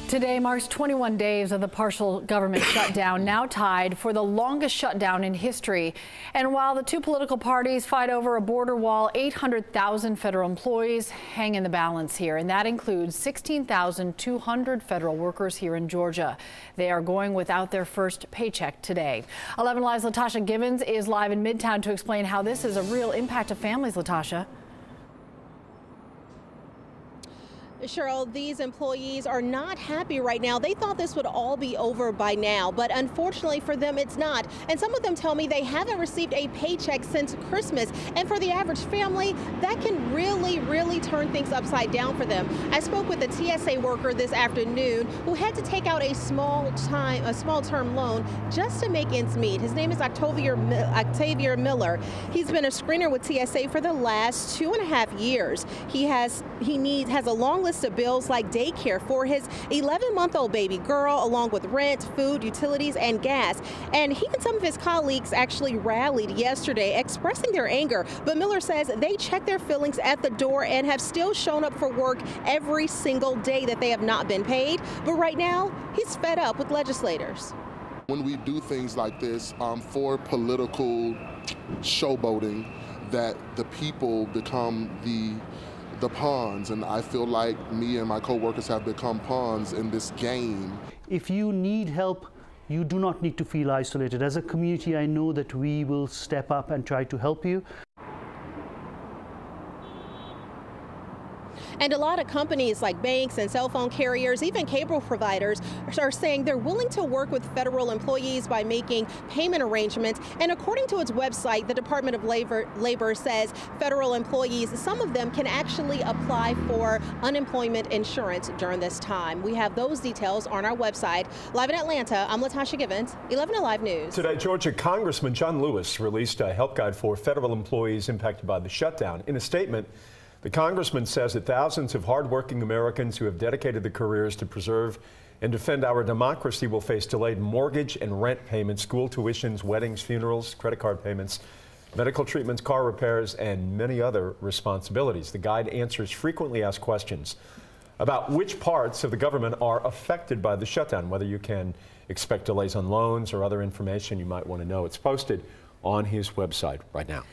Today marks 21 days of the partial government shutdown, now tied for the longest shutdown in history. And while the two political parties fight over a border wall, 800,000 federal employees hang in the balance here, and that includes 16,200 federal workers here in Georgia. They are going without their first paycheck today. 11 Live's Latasha Givens is live in Midtown to explain how this is a real impact to families. Latasha. Cheryl, these employees are not happy right now. They thought this would all be over by now, but unfortunately for them, it's not. And some of them tell me they haven't received a paycheck since Christmas. And for the average family, that can really turn things upside down for them. I spoke with a TSA worker this afternoon who had to take out a small term loan just to make ends meet. His name is Octavia Miller. He's been a screener with TSA for the last 2.5 years. He has a long list of bills like daycare for his 11-month-old baby girl, along with rent, food, utilities, and gas. And he and some of his colleagues actually rallied yesterday expressing their anger. But Miller says they check their feelings at the door and have still shown up for work every single day that they have not been paid. But right now, he's fed up with legislators. When we do things like this for political showboating, that the people become the pawns, and I feel like me and my co-workers have become pawns in this game. If you need help, you do not need to feel isolated. As a community, I know that we will step up and try to help you. And a lot of companies like banks and cell phone carriers, even cable providers, are saying they're willing to work with federal employees by making payment arrangements. And according to its website, the Department of Labor says federal employees, some of them can actually apply for unemployment insurance during this time. We have those details on our website. Live in Atlanta, I'm Latasha Givens, 11 Alive News. Today, Georgia Congressman John Lewis released a help guide for federal employees impacted by the shutdown. In a statement, the congressman says that thousands of hardworking Americans who have dedicated their careers to preserve and defend our democracy will face delayed mortgage and rent payments, school tuitions, weddings, funerals, credit card payments, medical treatments, car repairs, and many other responsibilities. The guide answers frequently asked questions about which parts of the government are affected by the shutdown, whether you can expect delays on loans or other information you might want to know. It's posted on his website right now.